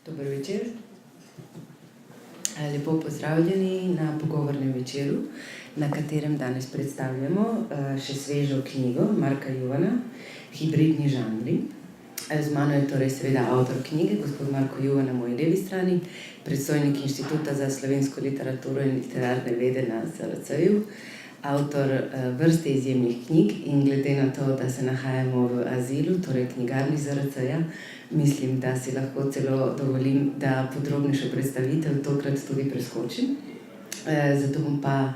Dober večer. Lepo pozdravljeni na pogovornem večeru, na katerem danes predstavljamo še svežo knjigo Marka Juvana, Hibridni žanri. Z mano je torej seveda avtor knjige, gospod Marko Juvan na moji levi strani, predstojnik Inštituta za slovensko literaturo in literarne vede na SLC-ju, avtor vrste izjemnih knjig in glede na to, da se nahajamo v azilu, torej knjigarni ZRC-ja, mislim, da si lahko celo dovolim, da podrobnejšo predstavitev tokrat tudi preskočim. Zato bom pa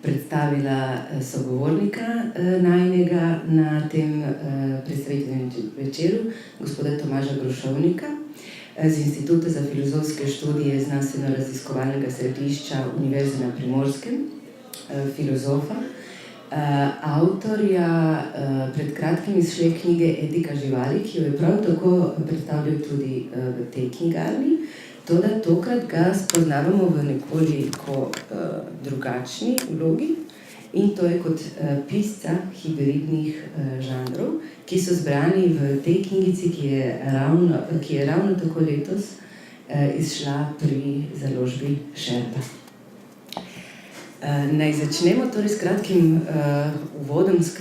predstavila sogovornika najinega na tem predstavitvenem večeru, gospoda Tomaža Grošovnika z Inštituta za filozofske študije Znanstveno-raziskovalnega središča Univerze na Primorskem, filozofa, avtorja pred kratkim izšle knjige Etika živali, ki jo je prav tako predstavljal tudi v tej knjigarni. Toda tokrat ga spoznavamo v nekoliko drugačni vlogi in to je kot pisca hibridnih žanrov, ki so zbrani v tej knjigici, ki je ravno tako letos izšla pri založbi Šerpa. Naj začnemo torej s kratkim uvodom, s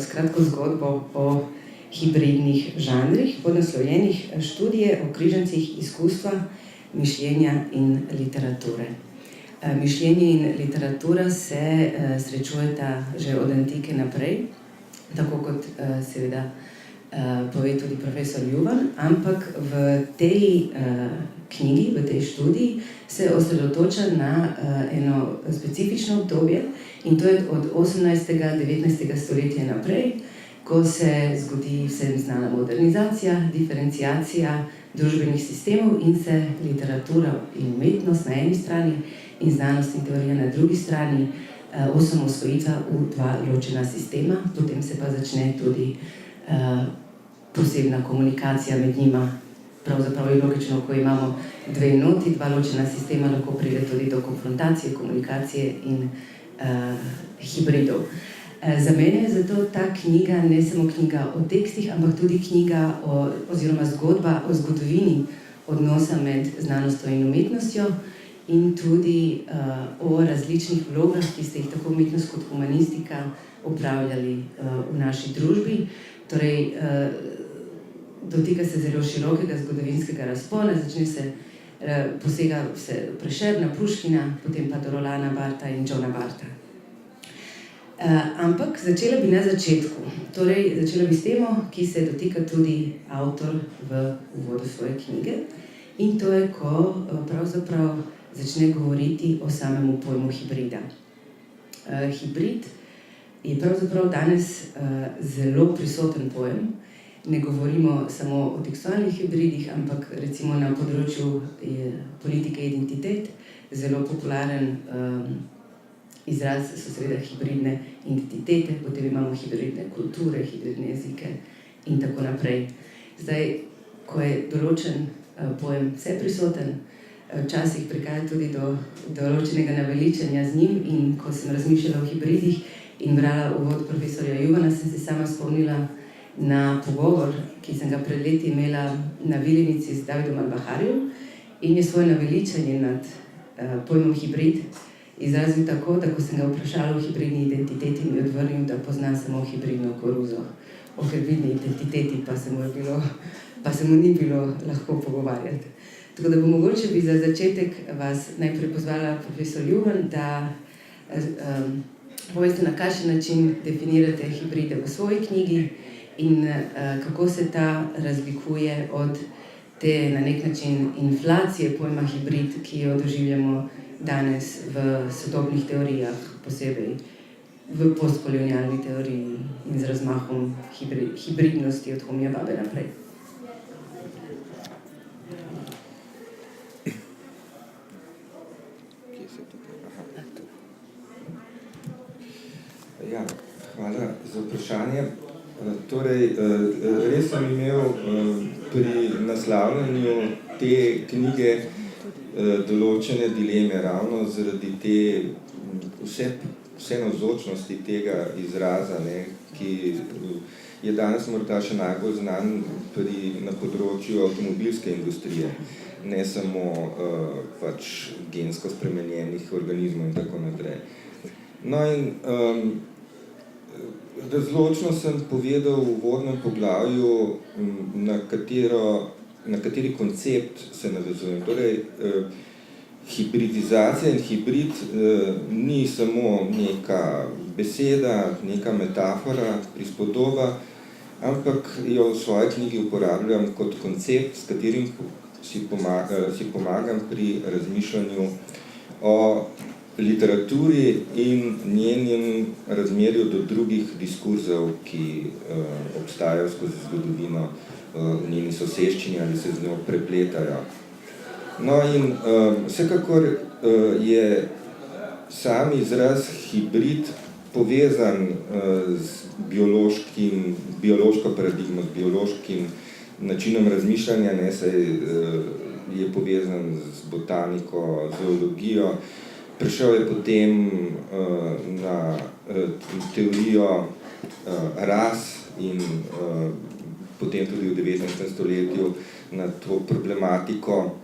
kratko zgodbo o hibridnih žanrih, podnaslovljenih Študije o križancih izkustva, mišljenja in literature. Mišljenje in literatura se srečujeta že od antike naprej, tako kot seveda pove tudi profesor Juvan, ampak v tej knjigi, v tej študiji se osredotoča na eno specifično obdobje in to je od 18. 19. stoletja naprej, ko se zgodi vsem znana modernizacija, diferenciacija družbenih sistemov in se literatura in umetnost na eni strani in znanost in teorija na drugi strani osamosvojita v dva ločena sistema, potem se pa začne tudi posebna komunikacija med njima. Pravzaprav je logično, ko imamo dve enoti, dva ločena sistema, lahko pride tudi do konfrontacije, komunikacije in hibridov. Za mene je zato ta knjiga ne samo knjiga o tekstih, ampak tudi knjiga oziroma zgodba o zgodovini odnosa med znanostjo in umetnostjo in tudi o različnih vlogah, ki ste jih tako umetnost kot humanistika opravljali v naši družbi. Torej, dotika se zelo širokega zgodovinskega razpona, posega vse Prešerna, Puškina, potem pa do Rolana Bartha in Johna Bartha. Ampak začela bi na začetku. Torej, začela bi s temo, ki se dotika tudi avtor v uvodu svoje knjige. In to je, ko pravzaprav začne govoriti o samemu pojmu hibrida. Hibrid je pravzaprav danes zelo prisoten pojem. Ne govorimo samo o tekstualnih hibridih, ampak recimo na področju politike identitet, zelo popularen izraz so seveda hibridne identitete, potem imamo hibridne kulture, hibridne jezike in tako naprej. Zdaj, ko je določen pojem vseprisoten, včasih prihaja tudi do določenega naveličanja z njim in ko sem razmišljala o hibridih in brala uvod profesorja Juvana, sem se sama spomnila na pogovor, ki sem ga pred leti imela na Vilenici z Davidom Albaharjem in je svoje naveličanje nad pojmom hibrid izrazil tako, da ko sem ga vprašala o hibridni identiteti, mi je odvrnil, da pozna samo hibridno koruzo. O hibridni identiteti pa se mu ni bilo lahko pogovarjati. Tako da bo mogoče bi za začetek vas najprej pozvala profesor Juvan, da poveste, na kakšen način definirate hibride v svoji knjigi in kako se ta razlikuje od te na nek način inflacije pojma hibrid, ki jo doživljamo danes v sodobnih teorijah, posebej v postkolonialni teoriji in z razmahom hibridnosti od Homija Babe naprej. Ja, hvala za vprašanje. Torej, res sem imel pri naslavljanju te knjige določene dileme ravno zaradi te vse vse navzočnosti tega izraza, ne, ki je danes morda še najbolj znan na področju avtomobilske industrije, ne samo pač gensko spremenjenih organizmov in tako naprej. No in razločno sem povedal v uvodnem poglavju, na kateri koncept se navezujem. Torej, hibridizacija in hibrid ni samo neka beseda, neka metafora, prispodoba, ampak jo v svoji knjigi uporabljam kot koncept, s katerim si pomagam pri razmišljanju o literaturi in njenem razmerju do drugih diskurzov, ki obstajajo skozi zgodovino v njeni soseščini ali se z njo prepletajo. No in vsekakor je sam izraz hibrid povezan z biološko paradigmo, z biološkim načinom razmišljanja, ne, saj je povezan z botaniko, zoologijo. Prišel je potem na teorijo ras in potem tudi v 19. stoletju na to problematiko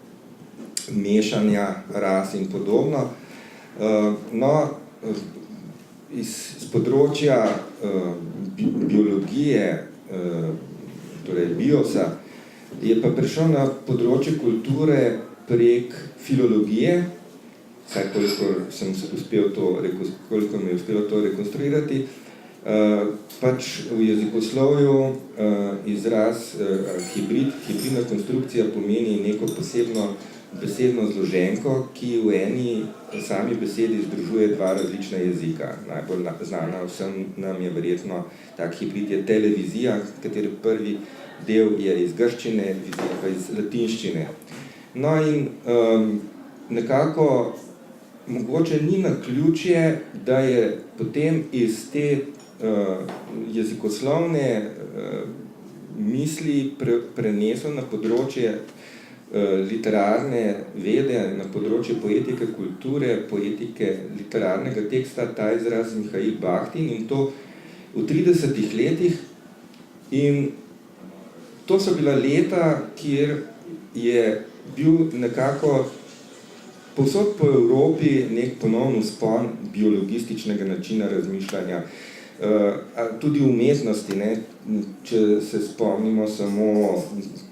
mešanja ras in podobno. No, iz področja biologije, torej biosa, je pa prišel na področje kulture prek filologije, vsaj koliko mi je uspelo to rekonstruirati. Pač v jezikoslovju izraz hibridna konstrukcija pomeni neko posebno besedno zloženko, ki v eni sami besedi združuje dva različna jezika. Najbolj znana vsem nam je verjetno tak hibrid je televizija, katere prvi del je iz grščine, vizija pa iz latinščine. No in nekako mogoče ni naključje, da je potem iz te jezikoslovne misli prenesel na področje literarne vede, na področje poetike, kulture, poetike, literarnega teksta, ta izraz Mihail Bahtin, in to v 30 letih. In to so bila leta, kjer je bil nekako povsod po Evropi nek ponovno vzpon biologističnega načina razmišljanja, tudi umetnosti, ne? Če se spomnimo samo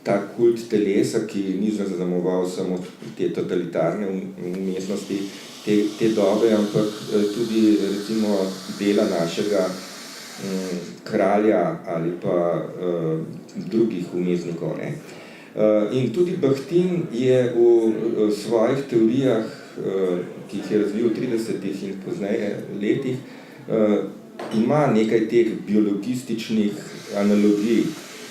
ta kult telesa, ki ni zaznamoval samo te totalitarne umetnosti te dobe, ampak tudi recimo dela našega kralja ali pa drugih umetnikov, ne? In tudi Bahtin je v svojih teorijah, ki jih je razvil v 30 in pozneje letih, ima nekaj teh biologističnih analogij.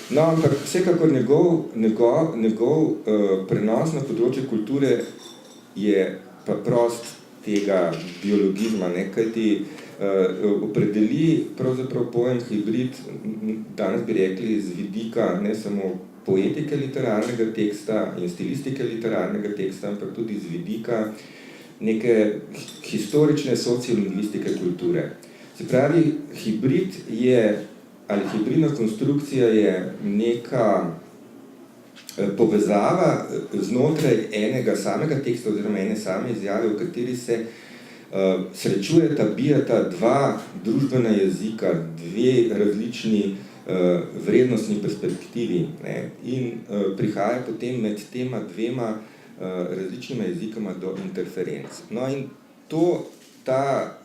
No, ampak vsekakor njegov prenos na področje kulture je pa prost tega biologizma, ne, kajti opredeli pravzaprav pojem hibrid, danes bi rekli z vidika ne samo poetike literarnega teksta in stilistike literarnega teksta, ampak tudi z vidika neke historične sociolingvistike kulture. Se pravi, hibrid je, ali hibridna konstrukcija je neka povezava znotraj enega samega teksta oziroma ene same izjave, v kateri se srečujeta, bijeta dva družbena jezika, dve različni vrednostni perspektivi, ne, in prihaja potem med tema dvema različnima jezikoma do interferenc. No in ta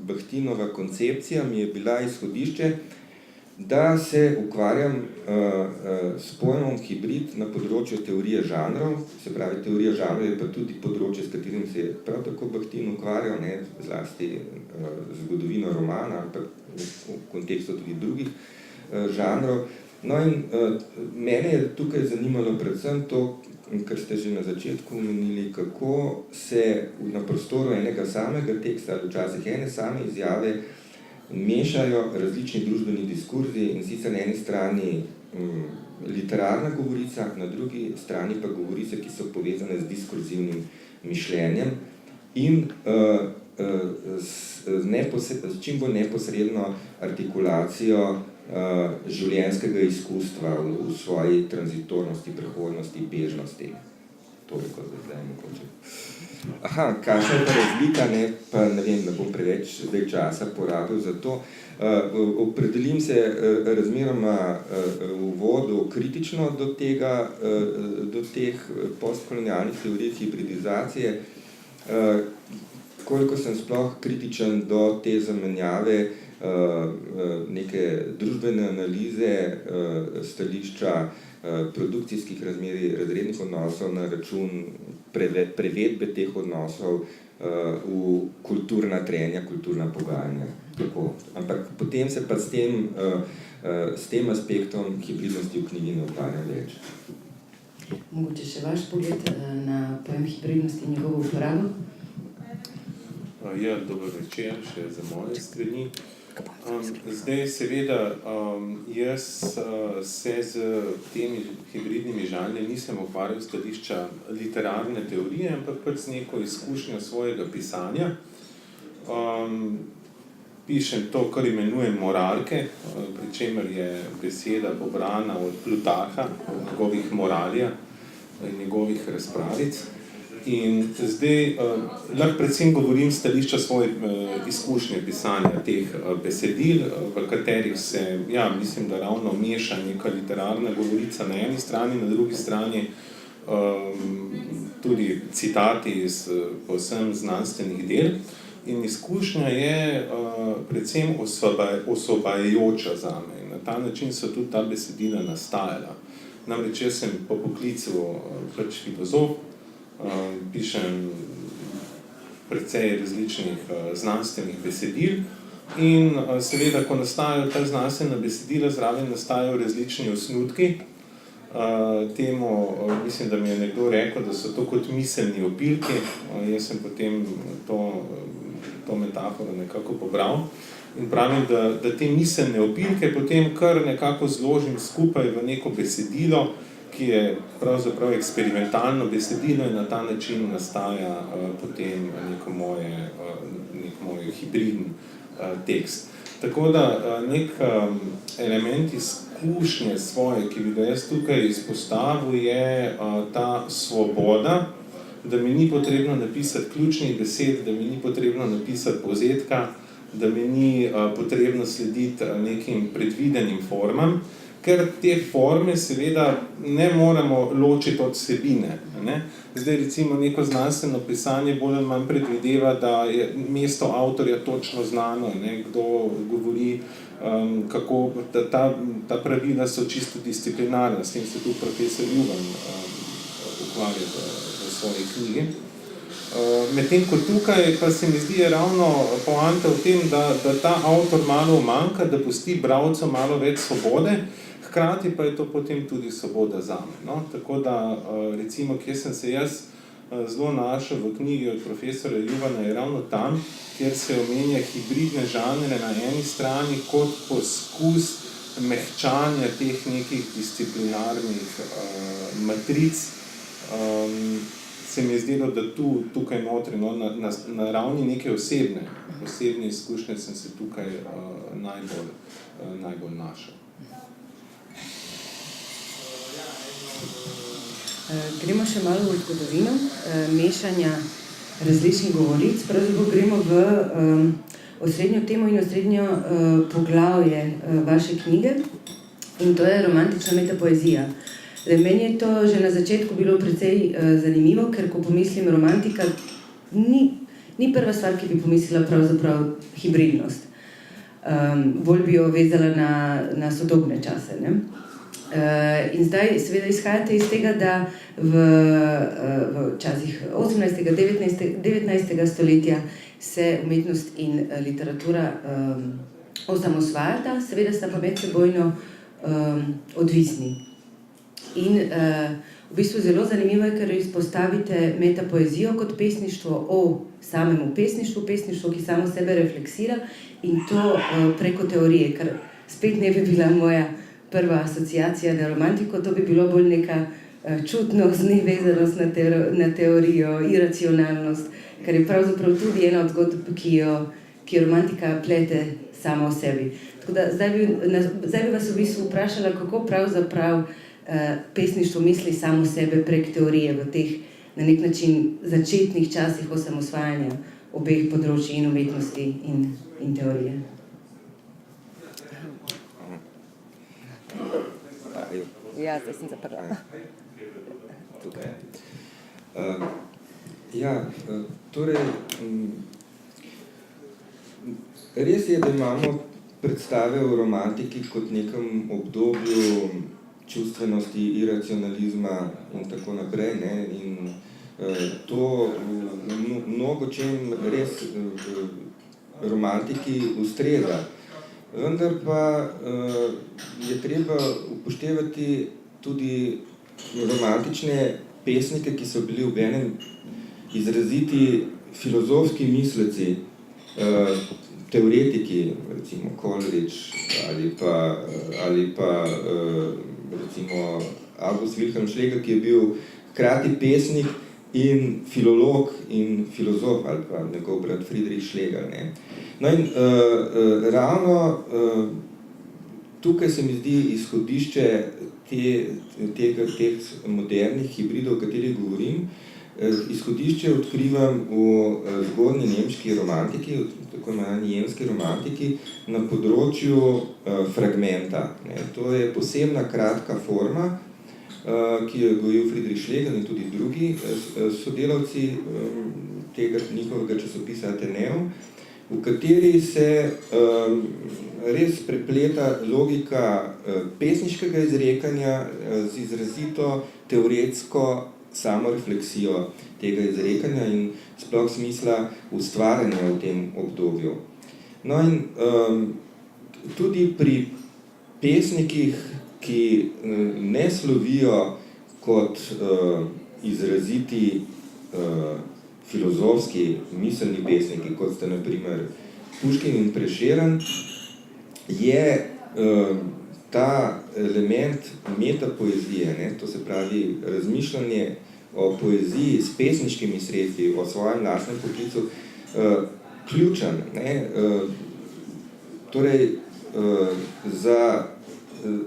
Bahtinova koncepcija mi je bila izhodišče, da se ukvarjam s pojmom hibrid na področju teorije žanrov, se pravi, teorija žanrov je pa tudi področje, s katerim se je prav tako Bahtin ukvarjal, ne, zlasti zgodovino romana, ampak v kontekstu tudi drugih žanrov. No in mene je tukaj zanimalo predvsem to, kar ste že na začetku omenili, kako se na prostoru enega samega teksta ali včasih ene same izjave mešajo različni družbeni diskurzi, in sicer na eni strani literarna govorica, na drugi strani pa govorice, ki so povezane z diskurzivnim mišljenjem. In s čim bolj neposredno artikulacijo življenjskega izkustva v svoji tranzitornosti, prehodnosti, bežnosti. Toliko za zdaj mogoče. Kakšna je pa razlika, ne bom preveč zdaj časa porabil za to. Opredelim se razmeroma v uvodu kritično do teh postkolonialnih teorij hibridizacije, koliko sem sploh kritičen do te zamenjave neke družbene analize stališča produkcijskih razmerij, razrednih odnosov na račun prevedbe teh odnosov v kulturna trenja, kulturna pogajanja. Tako. Ampak potem se pa s tem aspektom hibridnosti v knjigi ne ukvarjam več. Mogoče še vaš pogled na pojem hibridnosti in njegovo uporabo? Ja, dober večer še za moje strani. Zdaj, seveda, jaz se z temi hibridnimi žanri nisem ukvarjal stališča literarne teorije, ampak pač z neko izkušnjo svojega pisanja. Pišem to, kar imenujem moralke, pri čemer je beseda pobrana od Plutarha, od njegovih moralija in njegovih razpravic. In zdaj lahko predvsem govorim stališča svoje izkušnje pisanja teh besedil, v katerih se, mislim, da ravno meša neka literarna govorica na eni strani, na drugi strani tudi citati iz povsem znanstvenih del. In izkušnja je predvsem osvobajajoča zame. In na ta način so tudi ta besedila nastajala. Namreč jaz sem po poklicu pač filozof, pišem precej različnih znanstvenih besedil in seveda, ko nastajajo ta znanstvena besedila, zraven nastajajo različni osnutki. Temu, mislim, da mi je nekdo rekel, da so to kot miselni opilki. Jaz sem potem to metaforo nekako pobral in pravim, da te miselne opilke potem kar nekako zložim skupaj v neko besedilo, ki je pravzaprav eksperimentalno besedilo in na ta način nastaja potem nek moj hibridni tekst. Tako da nek element izkušnje svoje, ki bi ga jaz tukaj izpostavil, je ta svoboda, da mi ni potrebno napisati ključnih besed, da mi ni potrebno napisati povzetka, da mi ni potrebno slediti nekim predvidenim formam, ker te forme seveda ne moremo ločiti od vsebine. Zdaj recimo neko znanstveno pisanje bolj ali manj predvideva, da je mesto avtorja točno znano, kdo govori, kako ta pravila so čisto disciplinarna, s tem se tudi profesor Juvan ukvarja v svoji knjigi. Medtem ko tukaj pa se mi zdi ravno poanta v tem, da ta avtor malo manjka, da pusti bralcu malo več svobode, hkrati pa je to potem tudi svoboda zame. Tako da, recimo, kjer sem se jaz zelo našel v knjigi od profesora Juvana, je ravno tam, kjer se omenja hibridne žanre na eni strani kot poskus mehčanja teh nekih disciplinarnih matric. Se mi je zdelo, da tukaj notri, na ravni neke osebne izkušnje sem se tukaj najbolj našel. Gremo še malo v zgodovino mešanja različnih govoric. Pravzaprav gremo v osrednjo temo in osrednjo poglavje vaše knjige, in to je romantična metapoezija. Meni je to že na začetku bilo precej zanimivo, ker ko pomislim romantika, ni prva stvar, ki bi pomislila pravzaprav hibridnost. Bolj bi jo vezala na sodobne čase. In zdaj seveda izhajate iz tega, da v časih 18. 19. stoletja se umetnost in literatura osamosvajata, seveda sta pa medsebojno odvisni. In v bistvu zelo zanimivo je, ker izpostavite metapoezijo kot pesništvo o samemu pesništvu, ki samo sebe refleksira, in to preko teorije, ker spet ne bi bila moja prva asociacija na romantiko, to bi bilo bolj neka čutnost, nevezanost na teorijo, iracionalnost, kar je pravzaprav tudi ena od zgodb, ki jo romantika plete sama o sebi. Tako da zdaj bi vas v bistvu vprašala, kako pravzaprav pesništvo misli samo sebe prek teorije v teh na nek način začetnih časih osamosvajanja obeh področij in umetnosti in teorije. Ja, zdaj sem zaprla. Tukaj. Torej, res je, da imamo predstave o romantiki kot nekem obdobju čustvenosti, iracionalizma in tako naprej, ne? In to mnogo čem res romantiki ustreza. Vendar pa je treba upoštevati tudi romantične pesnike, ki so bili v enem izraziti filozofski misleci, teoretiki, recimo Coleridge ali pa recimo August Wilhelm Schlegel, ki je bil hkrati pesnik in filolog in filozof, ali pa njegov brat Friedrich Schlegel. Ne. No in ravno tukaj se mi zdi izhodišče teh modernih hibridov, o katerih govorim. Izhodišče odkrivam v zgodnji nemški romantiki, tako imenovani jemski romantiki, na področju fragmenta. Ne. To je posebna kratka forma, ki jo je gojil Friedrich Schlegel in tudi drugi sodelavci tega njihovega časopisa Ateneum, v kateri se res prepleta logika pesniškega izrekanja z izrazito teoretsko samorefleksijo tega izrekanja in sploh smisla ustvarjanja v tem obdobju. No in tudi pri pesnikih, ki ne slovijo kot izraziti filozofski miselni pesniki, kot sta na primer Puškin in Prešeren, je ta element metapoezije, ne, to se pravi razmišljanje o poeziji s pesniškimi sredstvi, o svojem lastnem poklicu, ključen. Ne. Torej,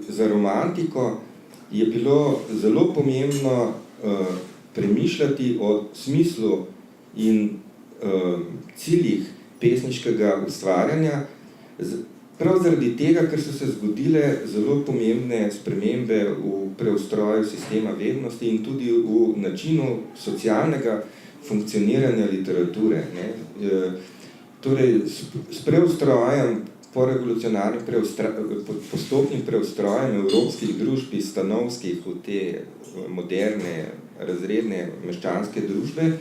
za romantiko je bilo zelo pomembno premišljati o smislu in ciljih pesniškega ustvarjanja, prav zaradi tega, ker so se zgodile zelo pomembne spremembe v preustroju sistema vednosti in tudi v načinu socialnega funkcioniranja literature. Ne. Torej, s preustrojem, porevolucionarnim postopnim preustrojem evropskih družb iz stanovskih v te moderne, razredne meščanske družbe,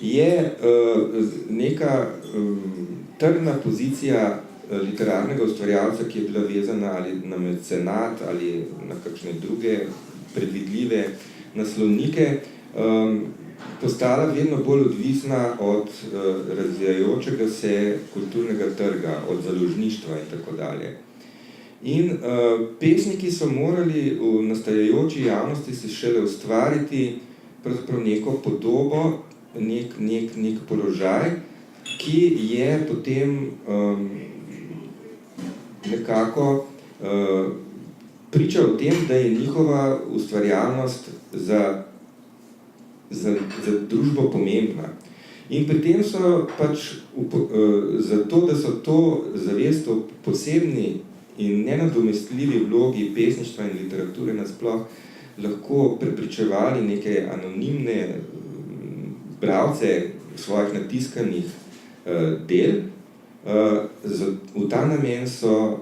je neka trdna pozicija literarnega ustvarjalca, ki je bila vezana ali na mecenat ali na kakšne druge predvidljive naslovnike, postala vedno bolj odvisna od razvijajočega se kulturnega trga, od založništva in tako dalje. In pesniki so morali v nastajajoči javnosti se šele ustvariti pravzaprav neko podobo, nek položaj, ki je potem nekako priča o tem, da je njihova ustvarjalnost za družbo pomembna. In pri tem so pač zato, da so to zavest o posebni in nenadomestljivi vlogi pesništva in literature nasploh lahko prepričevali neke anonimne bralce svojih natiskanih del. V ta namen so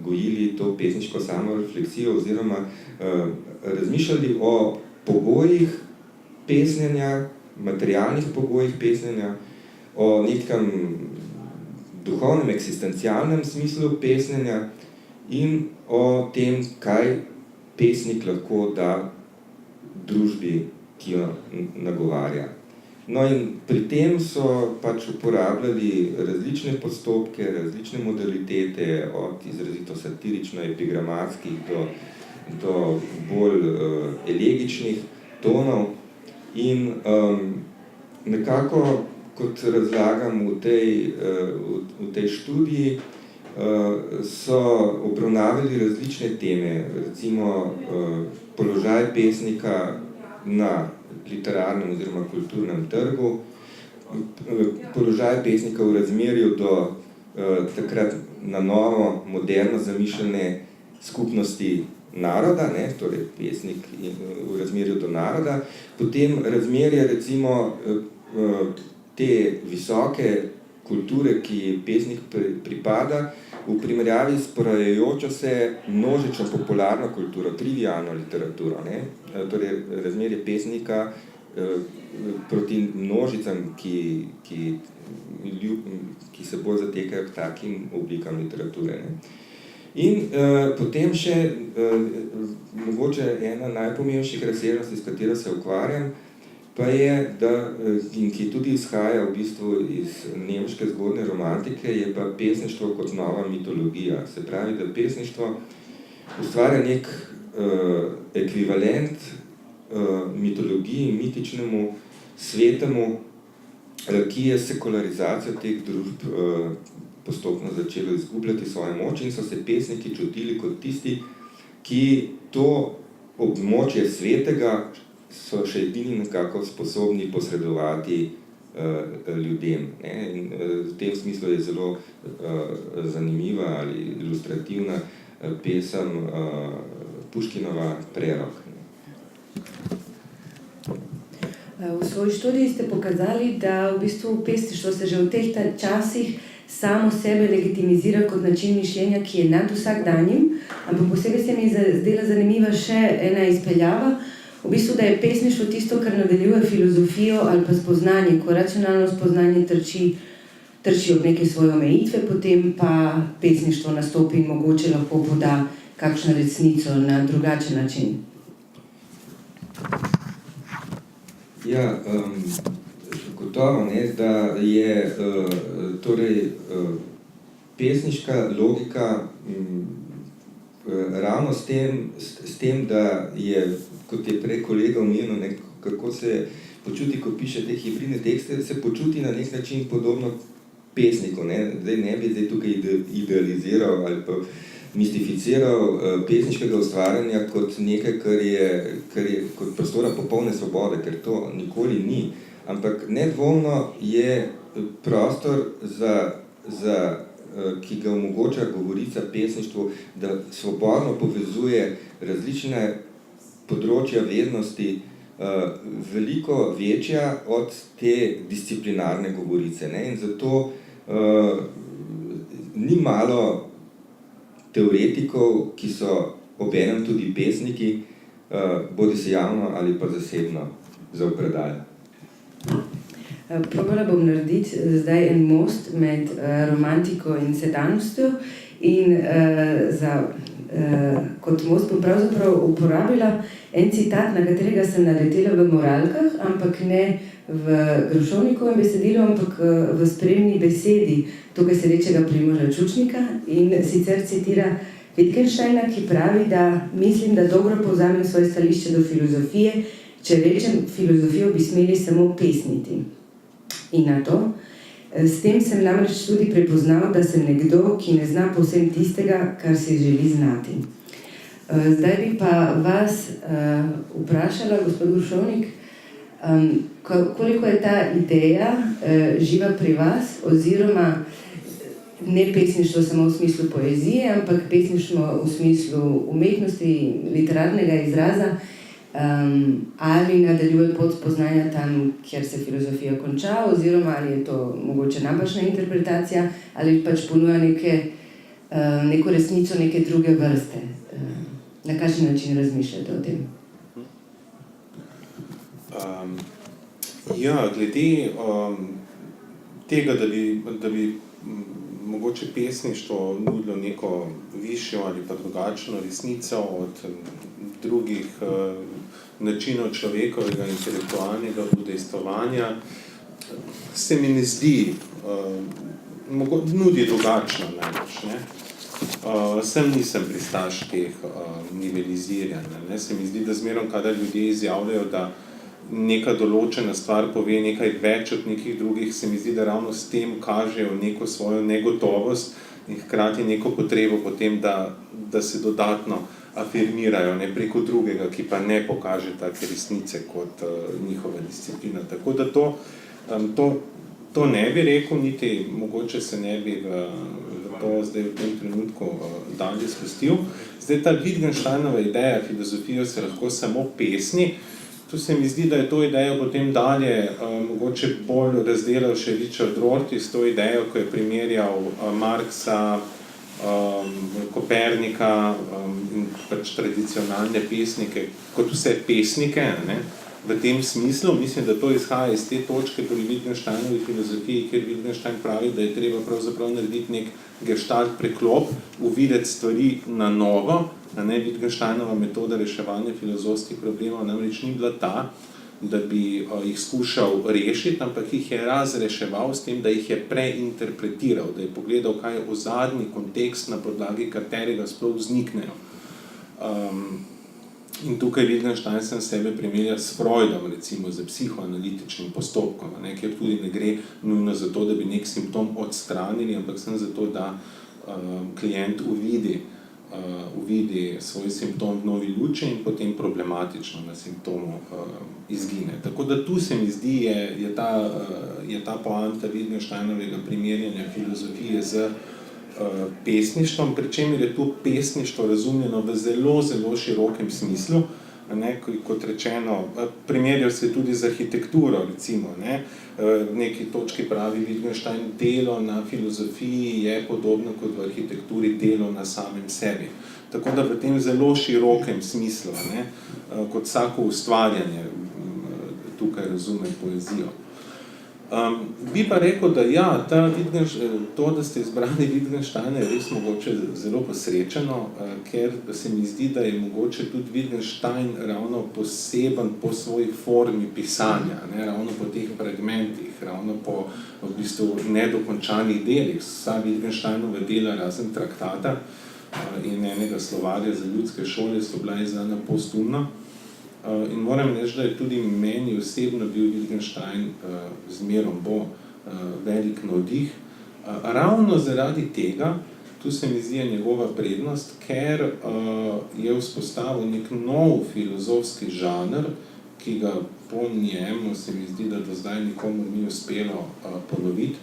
gojili to pesniško samorefleksijo oziroma razmišljali o pogojih pesnjenja, materialnih pogojih pesnjenja, o nekem duhovnem, eksistencialnem smislu pesnjenja in o tem, kaj pesnik lahko da družbi, ki jo nagovarja. No in pri tem so pač uporabljali različne postopke, različne modalitete, od izrazito satirično-epigramatskih do bolj elegičnih tonov. In nekako kot razlagam v tej študiji, so obravnavali različne teme, recimo položaj pesnika na literarnem oziroma kulturnem trgu, položaj pesnika v razmerju do takrat na novo, moderno zamišljene skupnosti naroda, ne, torej pesnik v razmerju do naroda, potem razmerje recimo te visoke kulture, ki pesnik pripada, v primerjavi s porajajočo se množično popularno kulturo, trivialno literaturo, ne, torej razmerje pesnika proti množicam, ki se bolj zatekajo k takim oblikam literature. Ne. In potem še mogoče ena najpomembnejših razsežnosti, s katero se ukvarjam, pa je, in ki tudi izhaja v bistvu iz nemške zgodne romantike, je pa pesništvo kot nova mitologija. Se pravi, da pesništvo ustvarja nek ekvivalent mitologiji, mitičnemu, svetemu, ki je sekularizacijo teh družb postopno začelo izgubljati svojo moč in so se pesniki čutili kot tisti, ki to območje svetega so še edini nekako sposobni posredovati ljudem. Ne? In v tem smislu je zelo zanimiva ali ilustrativna pesem Puškinova Prerok. V svoji študiji ste pokazali, da v bistvu pesništvo se že v teh časih samo sebe legitimizira kot način mišljenja, ki je nad vsakdanjim, ampak posebej se mi je zdela zanimiva še ena izpeljava, v bistvu, da je pesništvo tisto, kar nadaljuje filozofijo ali pa spoznanje, ko racionalno spoznanje trči ob neke svoje omejitve, potem pa pesništvo nastopi in mogoče lahko poda kakšno resnico na drugačen način. Ja, gotovo, ne, da je torej pesniška logika ravno s tem, da je, kot je prej kolega omenil, ne, kako se počuti, ko piše te hibridne tekste, se počuti na nek način podobno pesniku. Ne, ne bi tukaj idealiziral ali pa mistificiral pesniškega ustvarjanja kot nekaj, kar je kot prostora popolne svobode, ker to nikoli ni. Ampak nedvomno je prostor, ki ga omogoča govorica pesništvu, da svobodno povezuje različne področja vednosti, veliko večja od te disciplinarne govorice. Ne? In zato ni malo teoretikov, ki so obenem tudi pesniki, bodi se javno ali pa zasebno za v predal. Probala bom narediti zdaj en most med romantiko in sedanostjo in kot most bom pravzaprav uporabila en citat, na katerega sem naletela v Moralkah, ampak ne v Grošovnikovem besedilu, ampak v spremni besedi tukaj sedečega Primoža Čučnika in sicer citira Wittgensteina, ki pravi, da mislim, da dobro povzamem svoje stališče do filozofije, če rečem, filozofijo bi smeli samo pesniti. In na to, s tem sem namreč tudi prepoznal, da sem nekdo, ki ne zna povsem tistega, kar si želi znati. Zdaj bi pa vas vprašala, gospod Grošovnik, koliko je ta ideja živa pri vas, oziroma ne pesništvo samo v smislu poezije, ampak pesništvo v smislu umetnosti, literarnega izraza, ali nadaljuje pot spoznanja tam, kjer se filozofija konča, oziroma ali je to mogoče napačna interpretacija, ali pač ponuja neko resnico neke druge vrste. Na kakšen način razmišljate o tem? Ja, glede tega, da bi mogoče pesništvo nudilo neko višjo ali pa drugačno resnico od drugih načinov človekovega intelektualnega udejstvovanja, se mi ne zdi, nudi drugačno največ. Sem nisem pristaš teh niveliziranja. Se mi zdi, da zmerom, kadar ljudje izjavljajo, da neka določena stvar pove nekaj več od nekih drugih, se mi zdi, da ravno s tem kažejo neko svojo negotovost in hkrati neko potrebo potem, da se dodatno afirmirajo ne preko drugega, ki pa ne pokaže take resnice kot njihova disciplina. Tako da to ne bi rekel, niti mogoče se ne bi v to zdaj v tem trenutku dalje spustil. Zdaj ta Wittgensteinova ideja, filozofijo se lahko samo pesni, tu se mi zdi, da je to idejo potem dalje mogoče bolj razdelal še Richard Rorty s to idejo, ko je primerjal Marxa, Kopernika in pač tradicionalne pesnike, kot vse pesnike, ne? V tem smislu, mislim, da to izhaja iz te točke pri Wittgensteinovi filozofiji, kjer Wittgenstein pravi, da je treba pravzaprav narediti nek gestalt preklop, uvideti stvari na novo. Wittgensteinova metoda reševanja filozofskih problemov namreč ni bila ta, da bi jih skušal rešiti, ampak jih je razreševal s tem, da jih je preinterpretiral, da je pogledal, kaj je ozadnji kontekst, na podlagi katerega sploh vzniknejo. In tukaj Wittgenstein sem sebe primerja s Freudom, recimo, z psihoanalitičnim postopkom, ne, kjer tudi ne gre nujno za to, da bi nek simptom odstranili, ampak sem za to, da klient uvidi svoj simptom v novi luči in potem problematično na simptomu izgine. Tako da tu se mi zdi, je ta poanta Wittgensteinovega primerjanja filozofije z pesništvom, pri čemer je tu pesništvo razumljeno v zelo, zelo širokem smislu, ne, kot rečeno, primerjal se tudi z arhitekturo, recimo, ne, v neki točki pravi Wittgenstein, delo na filozofiji je podobno kot v arhitekturi delo na samem sebi. Tako da v tem zelo širokem smislu, ne, kot vsako ustvarjanje, tukaj razume poezijo. Bi pa rekel, da ja, to, da ste izbrali Wittgensteina, je res mogoče zelo posrečeno, ker se mi zdi, da je mogoče tudi Wittgenstein ravno poseben po svoji formi pisanja, ne, ravno po teh fragmentih, ravno po v bistvu nedokončanih delih. Vsa Wittgensteinova dela razen traktata in enega slovarja za ljudske šole so bila izdana postumno. In moram reči, da je tudi meni osebno bil Wittgenstein zmerom bo velik navdih. Ravno zaradi tega, tu se mi zdi njegova prednost, ker je vzpostavil nek nov filozofski žanr, ki ga po njemu se mi zdi, da do zdaj nikomu ni uspelo ponoviti.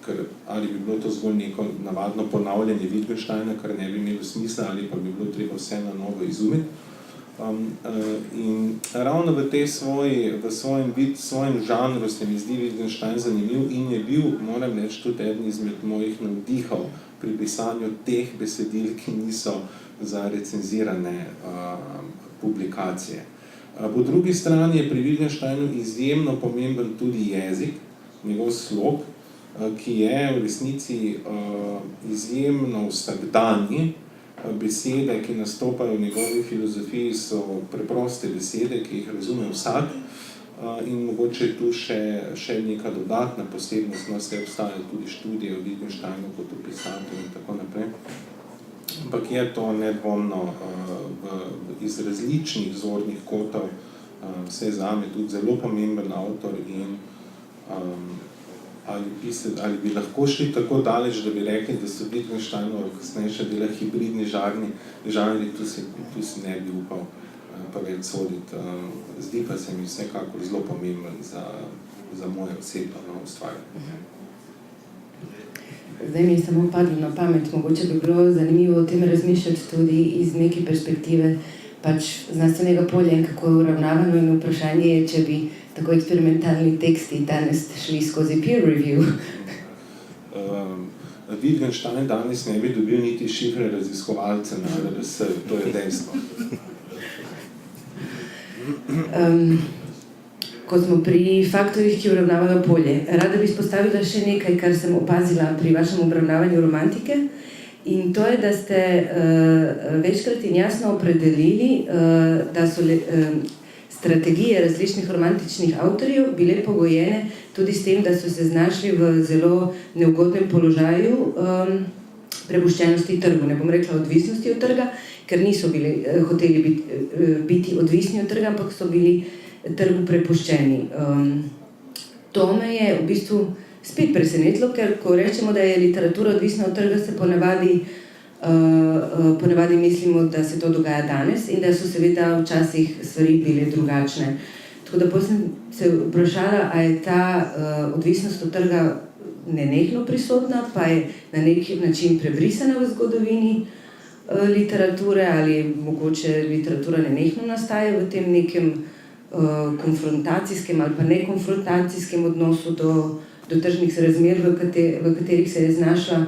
Ker ali bi bilo to zgolj neko navadno ponavljanje Wittgensteina, kar ne bi imelo smisla, ali pa bi bilo treba vse na novo izumiti. In ravno v svojem žanru se mi zdi Wittgenstein zanimiv in je bil, moram reči, tudi eden izmed mojih navdihov pri pisanju teh besedil, ki niso za recenzirane publikacije. Po drugi strani je pri Wittgensteinu izjemno pomemben tudi jezik, njegov slog, ki je v resnici izjemno vsakdanji. Besede, ki nastopajo v njegovi filozofiji, so preproste besede, ki jih razume vsak, in mogoče je tu še neka dodatna posebnost, no, se obstajajo tudi študije o Wittgensteinu kot o pisatelju in tako naprej. Ampak je to nedvomno iz različnih zornih kotov, vse zame tudi zelo pomemben avtor in ali bi lahko šli tako daleč, da bi rekli, da so Wittgensteinova kasnejša dela hibridni žanri, tu si ne bi upal pa več soditi. Zdi pa se mi vsekakor zelo pomemben za moje osebno ustvarjanje. Zdaj mi je samo padlo na pamet, mogoče bi bilo zanimivo o tem razmišljati tudi iz neke perspektive pač znanstvenega polja in kako je uravnavano, in vprašanje je, če bi tako eksperimentalni teksti danes šli skozi peer review. Wittgenstein danes ne bi dobil niti šifre raziskovalce na RRS, to je dejstvo. Ko smo pri faktorjih, ki uravnavajo polje, rada bi izpostavila še nekaj, kar sem opazila pri vašem obravnavanju romantike, in to je, da ste večkrat in jasno opredelili, da so strategije različnih romantičnih avtorjev bile pogojene tudi s tem, da so se znašli v zelo neugodnem položaju prepuščenosti trgu. Ne bom rekla odvisnosti od trga, ker niso hoteli biti odvisni od trga, ampak so bili trgu prepuščeni. To me je v bistvu spet presenetilo, ker ko rečemo, da je literatura odvisna od trga, se ponavadi mislimo, da se to dogaja danes in da so seveda včasih stvari bile drugačne. Tako da potem sem se vprašala, a je ta odvisnost od trga nenehno prisotna, pa je na nek način prebrisana v zgodovini literature, ali mogoče literatura nenehno nastaja v tem nekem konfrontacijskem ali pa nekonfrontacijskem odnosu do tržnih razmer, v katerih se je znašla,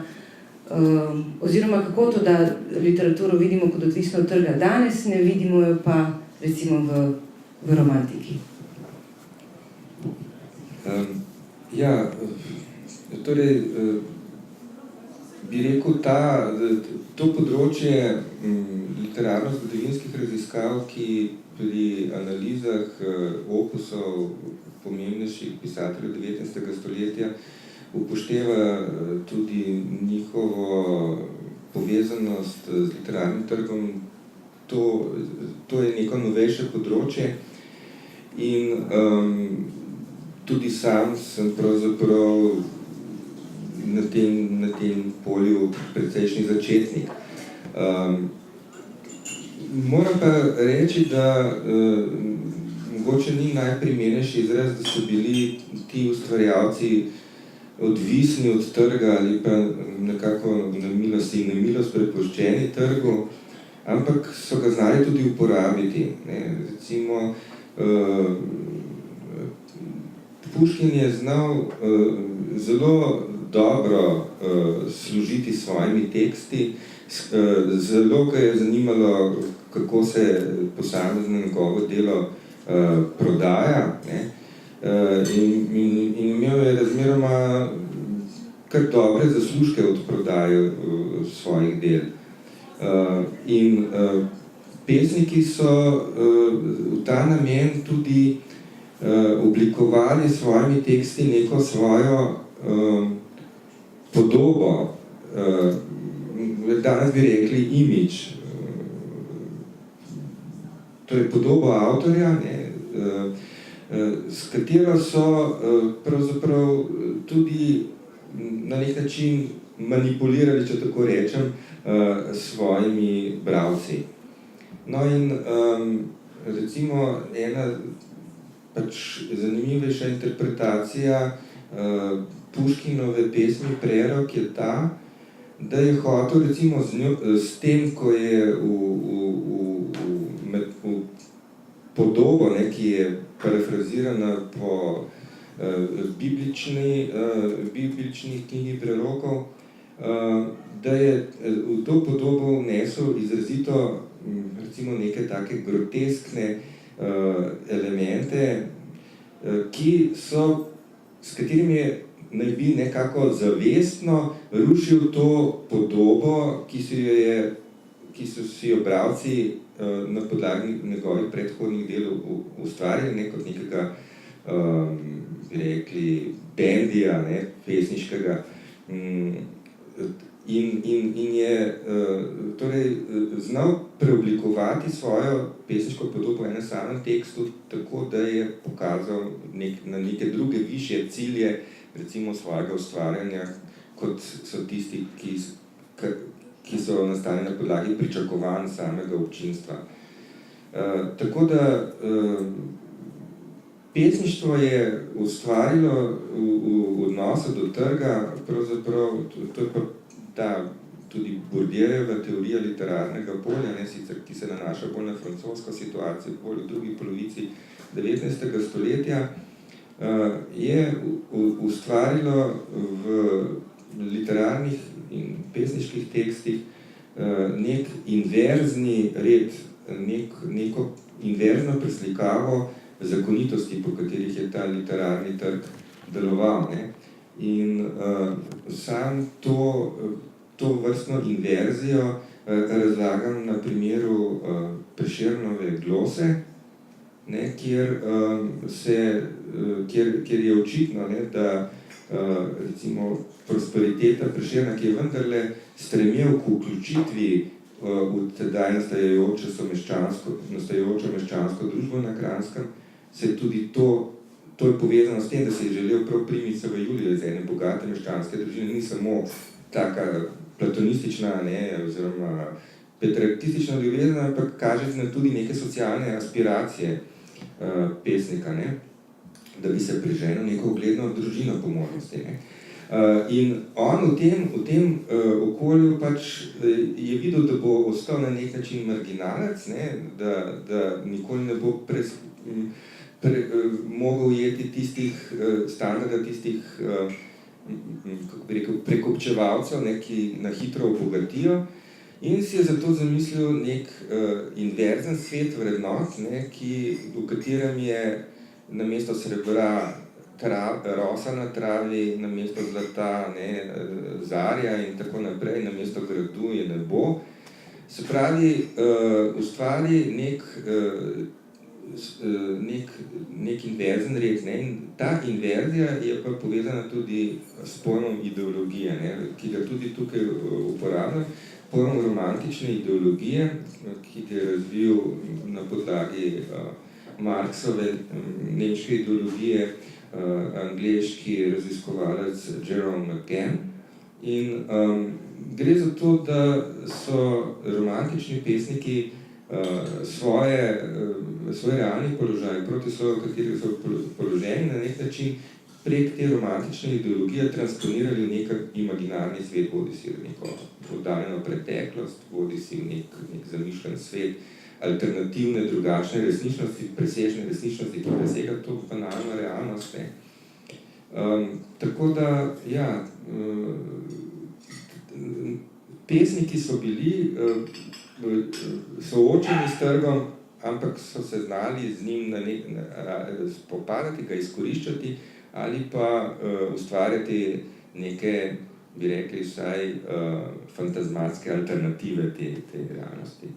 oziroma kako to, da literaturo vidimo kot odvisno od trga danes, ne vidimo jo pa recimo v romantiki. Torej, bi rekel, to področje literarno-zgodovinskih raziskav, ki pri analizah opusov pomembnejših pisateljev 19. stoletja upošteva tudi njihovo povezanost z literarnim trgom, to je neko novejše področje in tudi sam sem pravzaprav na tem polju precejšnji začetnik. Moram pa reči, da mogoče ni najprimernejši izraz, da so bili ti ustvarjalci odvisni od trga ali pa nekako na milost in nemilost prepuščeni trgu, ampak so ga znali tudi uporabiti. Recimo, Puškin je znal zelo dobro služiti s svojimi teksti, zelo ga je zanimalo, kako se posamezno njegovo delo prodaja, in imel je razmeroma kar dobre zaslužke od prodaje svojih del. In pesniki so v ta namen tudi oblikovali s svojimi teksti neko svojo podobo, danes bi rekli imidž, torej podobo avtorja, s katero so pravzaprav tudi na nek način manipulirali, če tako rečem, svojimi bralci. No in recimo ena zanimivejša interpretacija Puškinove pesmi Prerok je ta, da je hotel recimo s tem, ko je v podobo, ki je parafrazirana po biblični knjigi Prerokov, da je v to podobo vnesel izrazito recimo neke take groteskne elemente, s katerimi je naj bi nekako zavestno rušil to podobo, ki so si jo bralci na podlagi njegovih predhodnih delov ustvarjali, kot nekega, bi rekli, bendija, pesniškega. In je torej znal preoblikovati svojo pesniško podobo v enem samem tekstu, tako da je pokazal na neke druge višje cilje, recimo svojega ustvarjanja, kot so tisti, ki so nastali na podlagi pričakovanj samega občinstva. Tako da pesništvo je ustvarilo v odnosu do trga, pravzaprav, to je pa ta tudi Bourdieu'jeva teorija literarnega polja, sicer, ki se nanaša bolj na francosko situacijo, bolj v drugi polovici 19. stoletja, je ustvarilo v literarnih in pesniških tekstih nek inverzni red, neko inverzno preslikavo zakonitosti, po katerih je ta literarni trg deloval. In sam to vrstno inverzijo razlagam na primeru Prešernove glose, kjer je očitno, da recimo prosperiteta Prešerna, ki je vendarle stremel k vključitvi v tedaj nastajajočo meščansko družbo na Kranjskem, se tudi to je povezano s tem, da se je želel prav Primica v Juliju iz ene bogate meščanske družine, ni samo taka platonistična, ne, oziroma petrarktistična ljubezen, ampak kaže na tudi neke socialne aspiracije pesnika, ne, da bi se priženil neko ugledno družino po možnosti. Ne. In on v tem okolju pač je videl, da bo ostal na nek način marginalec, ne, da nikoli ne bo mogel ujeti tistih standarda, tistih kako bi rekel, prekupčevalcev, ne, ki na hitro obogatijo, in si je zato zamislil nek inverzen svet vrednot, ne, v katerem je namesto srebra rosa na travi, namesto zlata, ne, zarja in tako naprej, namesto gradu je nebo. Se pravi, ustvari nek inverzen red, ne, in ta inverzija je pa povezana tudi s pojmom ideologije, ne, ki ga tudi tukaj uporabljam, pojem romantične ideologije, ki ga je razvil na podlagi Marxove nemške ideologije, angleški raziskovalec Jerome McGann. In gre za to, da so romantični pesniki svoj realni položaj, proti sloju, kateri so položeni, na nek način prek te romantične ideologije transponirali v nek imaginarni svet, bodi si v neko oddaljeno preteklost, bodi si v nek zamišljen svet, alternativne, drugačne resničnosti, presežne resničnosti, ki presega to banalno realnost. Tako da, ja, pesniki so bili soočeni s trgom, ampak so se znali z njim spopadati, ga izkoriščati ali pa ustvarjati neke, bi rekli, vsaj fantazmatske alternative te realnosti.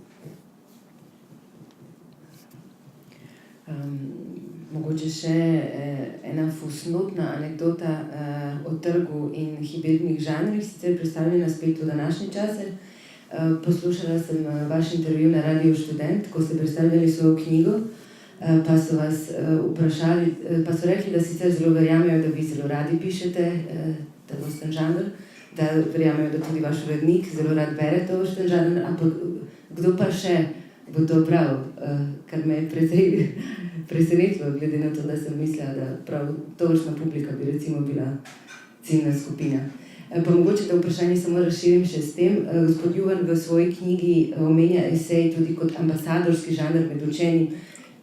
Mogoče še ena fusnotna anekdota o trgu in hibridnih žanrih, sicer predstavljena spet v današnje čase. Poslušala sem vaš intervju na Radiu Študent, ko ste predstavljali svojo knjigo, pa so vas vprašali, pa so rekli, da sicer zelo verjamejo, da vi zelo radi pišete ta vrsten žanr, da verjamejo, da tudi vaš urednik zelo rad bere ta vrsten žanr, ampak kdo pa še bo to bral, kar me je presenetilo, glede na to, da sem mislila, da prav tovrstna publika bi recimo bila ciljna skupina. Pa mogoče da vprašanje samo razširim še s tem. Gospod Juvan v svoji knjigi omenja esej tudi kot ambasadorski žanr med učenim,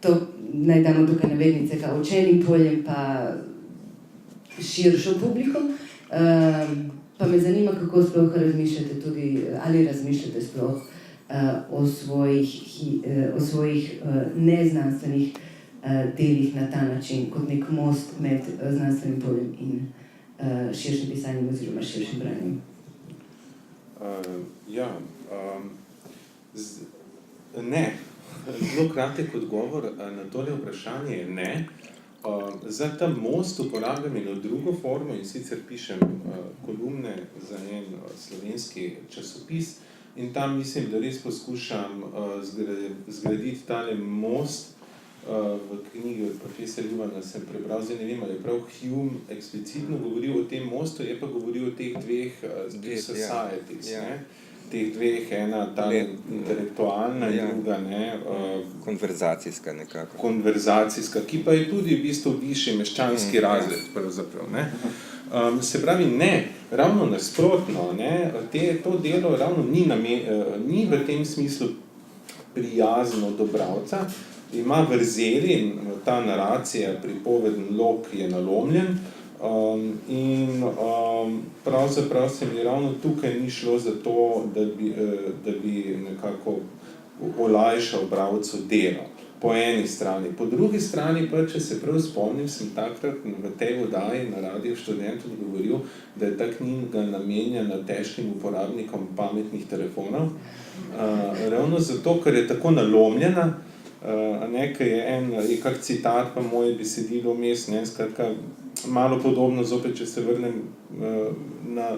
to naj damo tukaj navednice, kao učenim poljem pa širšo publiko. Pa me zanima, kako sploh razmišljate tudi, ali razmišljate sploh o svojih neznanstvenih delih na ta način, kot nek most med znanstvenim poljem in širšim pisanjem oziroma širšim branjem. Ne. Zelo kratek odgovor na tole vprašanje je ne. Za ta most uporabljam eno drugo formo, in sicer pišem kolumne za en slovenski časopis in tam mislim, da res poskušam zgraditi tale most. V knjigi od profesora Juvana sem prebral, zdaj ne vem, ali je prav Hume eksplicitno govoril o tem mostu, je pa govoril o teh dveh societies, ne? Teh dveh, ena ta intelektualna in druga, ne? Konverzacijska nekako. Konverzacijska, ki pa je tudi v bistvu višji meščanski razred, pravzaprav, ne? Se pravi, ne, ravno nasprotno, ne? To delo ravno ni v tem smislu prijazno do bralca, ima vrzeli in ta naracija, pripovedni lok je nalomljen in pravzaprav se mi ravno tukaj ni šlo za to, da bi nekako olajšal bralcu delo. Po eni strani. Po drugi strani pa, če se prav spomnim, sem takrat v tej oddaji na Radiu Študent odgovoril, da je ta knjiga namenjena težkim uporabnikom pametnih telefonov. Ravno zato, ker je tako nalomljena, nekaj je kak citat pa moje besedilo vmes, ne, skratka, malo podobno, zopet, če se vrnem na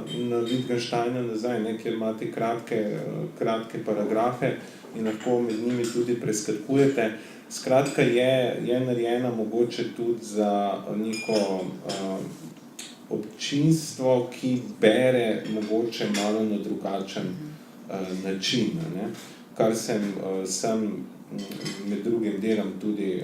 Wittgensteina nazaj, ne, kjer imate kratke paragrafe in lahko med njimi tudi preskakujete. Skratka, je narejena mogoče tudi za neko občinstvo, ki bere mogoče malo na drugačen način. Ne? Kar sem med drugim delam tudi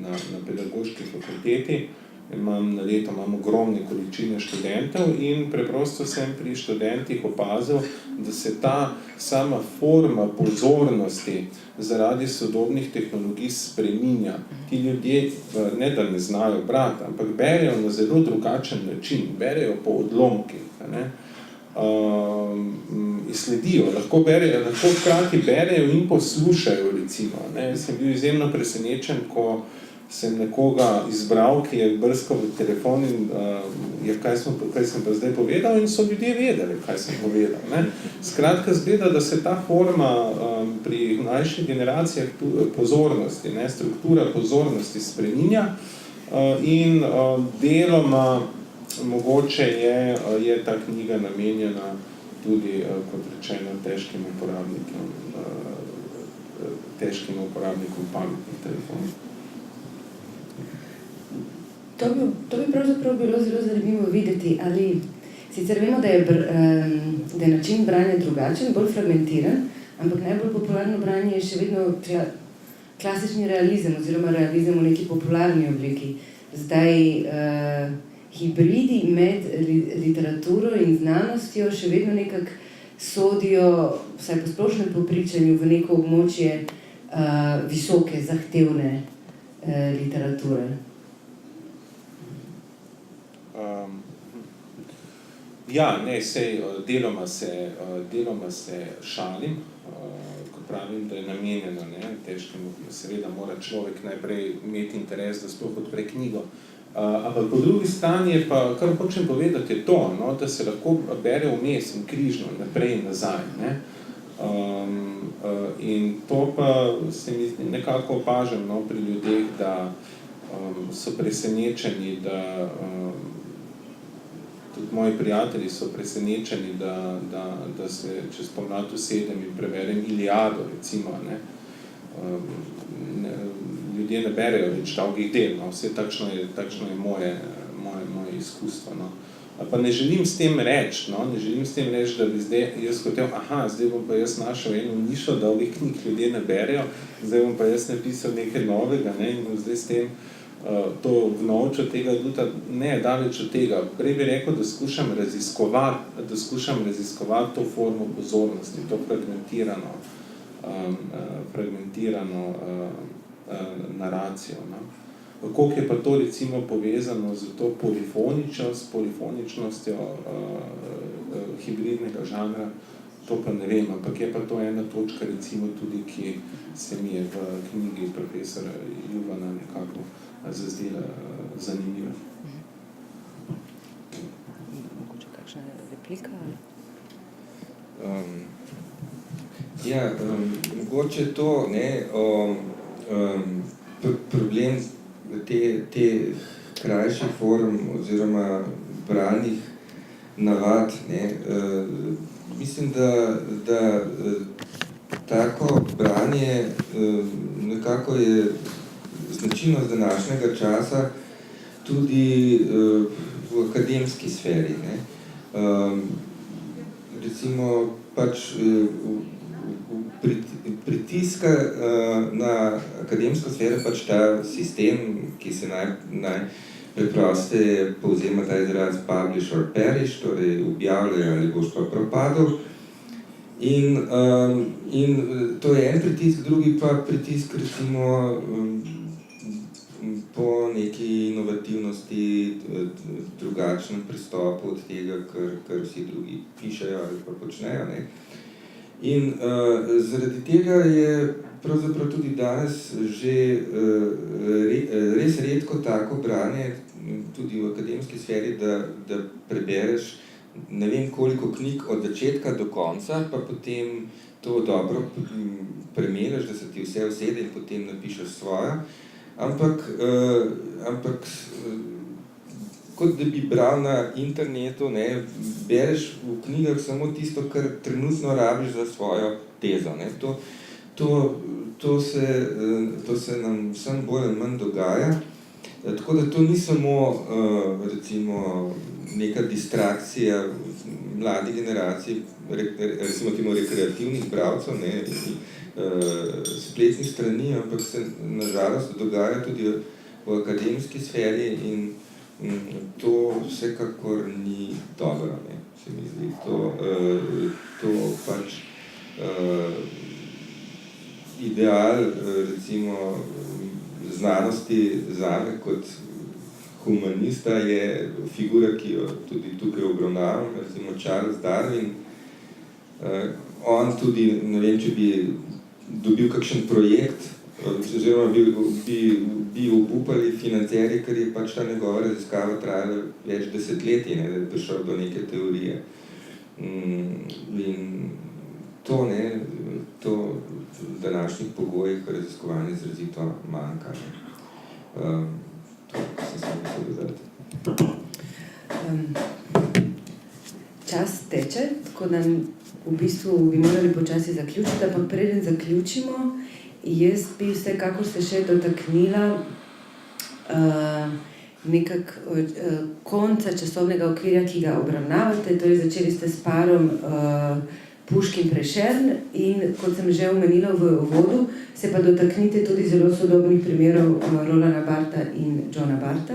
na pedagoški fakulteti, na leto imam ogromne količine študentov in preprosto sem pri študentih opazil, da se ta sama forma pozornosti zaradi sodobnih tehnologij spreminja. Ti ljudje ne da ne znajo brati, ampak berejo na zelo drugačen način, berejo po odlomkih. Ne? Sledijo, lahko hkrati berejo in poslušajo, recimo. Ne? Sem bil izjemno presenečen, ko sem nekoga izbral, ki je brskal v telefon in kaj sem pa zdaj povedal, in so ljudje vedeli, kaj sem povedal. Ne? Skratka, zgleda, da se ta forma pri mlajših generacijah pozornosti, ne, struktura pozornosti spreminja in deloma mogoče je ta knjiga namenjena tudi, kot rečeno, težkim uporabnikom pametnih telefonov. To bi pravzaprav bilo zelo zanimivo videti, ali sicer vemo, da je način branja drugačen, bolj fragmentiran, ampak najbolj popularno branje je še vedno klasični realizem oziroma realizem v neki popularni obliki. Zdaj hibridi med literaturo in znanostjo še vedno nekako sodijo, vsaj po splošnem prepričanju, v neko območje visoke, zahtevne literature. Deloma se šalim, ko pravim, da je namenjeno težkemu, seveda mora človek najprej imeti interes, da sploh odpre knjigo. Ampak po drugi strani je pa, kar hočem povedati, je to, da se lahko bere vmes in križno, naprej in nazaj. Ne? In to pa se mi nekako opažam pri ljudeh, da so presenečeni, da tudi moji prijatelji so presenečeni, da se čez pomlad usedem in preberem Iliado, recimo. Ne? Ljudje ne berejo več dolgih del, vse takšno je moje izkustvo. Pa ne želim s tem reči, da bi zdaj jaz hotel, zdaj bom pa jaz našel eno nišo dolgih knjig, ljudje ne berejo, zdaj bom pa jaz napisal nekaj novega, ne, in zdaj s tem to vnovčo tega duta, ne, daleč od tega. Prej bi rekel, da skušam raziskovati to formo pozornosti, to fragmentirano naracijo. Koliko je pa to recimo povezano z to polifoničnostjo hibridnega žanra, to pa ne vem, ampak je pa to ena točka recimo tudi, ki se mi je v knjigi profesora Juvana nekako zazdela zanimiva. Mogoče kakšna replika? Mogoče to, problem te krajših form oziroma bralnih navad, mislim, da tako branje nekako je značilnost današnjega časa tudi v akademski sferi. Recimo pritiska na akademsko sfero ta sistem, ki se najpreprosteje povzema ta izraz publish or perish, torej objavljaj ali boš pa propadel. In to je en pritisk, drugi pa pritisk recimo po neki inovativnosti, drugačnem pristopu od tega, kar vsi drugi pišejo ali pa počnejo. In zaradi tega je pravzaprav tudi danes že res redko tako branje, tudi v akademski sferi, da prebereš ne vem koliko knjig od začetka do konca, pa potem to dobro premeraš, da se ti vse usede in potem napišeš svojo. Ampak kot da bi bral na internetu, bereš v knjigah samo tisto, kar trenutno rabiš za svojo tezo. to se nam vsem bolj ali manj dogaja. Tako da to ni samo recimo neka distrakcija mladih generacij, recimo temu rekreativnih bralcev, ne, spletnih strani, ampak se nažalost dogaja tudi v akademski sferi in to vsekakor ni dobro, ne, se mi zdi. To pač ideal, recimo, znanosti zame kot humanista je figura, ki jo tudi tukaj obravnavam, recimo Charles Darwin. On tudi, ne vem, če bi dobil kakšen projekt, oziroma bi obupali financerji, ker je pač ta njegova raziskava trajala več desetletij, ne, da je prišel do neke teorije. In to, ne, to v današnjih pogojih raziskovanja izrazito manjka. To sem se mislil dodati. Čas teče, tako da v bistvu bi morali počasi zaključiti, ampak preden zaključimo, jaz bi vsekakor se še dotaknila konca časovnega okvirja, ki ga obravnavate, torej začeli ste s parom Puškin-Prešern in, kot sem že omenila v uvodu, se pa dotaknite tudi zelo sodobnih primerov Rolanda Bartha in Johna Bartha.